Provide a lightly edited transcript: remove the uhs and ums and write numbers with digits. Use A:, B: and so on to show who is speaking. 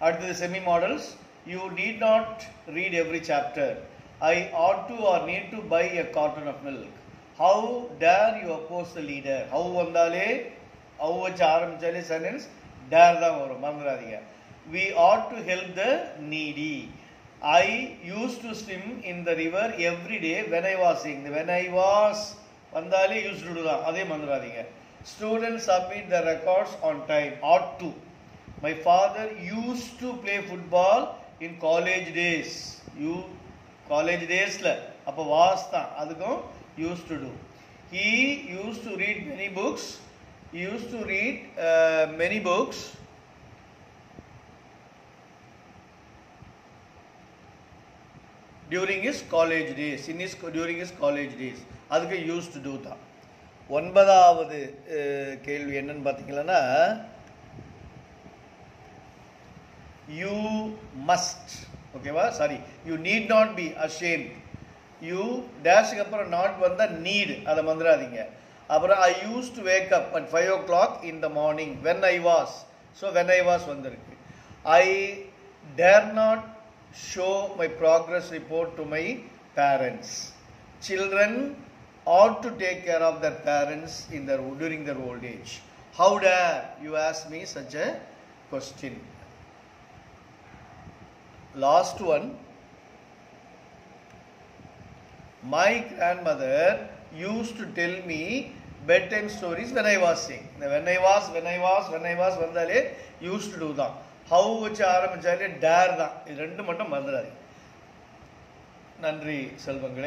A: அடுத்தது semi models. You need not read every chapter. I ought to or need to buy a carton of milk. How dare you oppose the leader? How வந்தாலே how வச்சு ஆரம்பிச்சாலே sentence dare தான் வரும், மறந்துடாதீங்க. We ought to help the needy. I used to swim in the river every day when I was sick. When I was வந்தாலே used to do தான், அதே மறந்துடாதீங்க. Students submit the records on time. Ought to. My father used to play football in college days. You college days la appo was tha adukum used to do. He used to read many books. He used to read many books during his college days. During his college days adukku used to do tha. ஒன்பதாவது கேள்வி என்னன்னு பார்த்தீங்கன்னா, you must, ஓகேவா, sorry, you need not be ashamed. You டேஷுக்கு அப்புறம் not வந்தால் NEET, அதை மறந்துடாதீங்க. அப்புறம் I used to wake up at 5 o'clock in the morning when I was, so when I was வந்திருக்கு. I dare not show my progress report to my parents. Children ought to take care of their parents during their old age. How dare you ask me such a question? Last one. My grandmother used to tell me bedtime stories when I was sick. When I was வந்தாலே used to do தான். How வச்சு ஆரம்பிச்சாலே dare தான். இது ரெண்டு மட்டும் மறந்துடாதீங்க. நன்றி செல்வங்களே.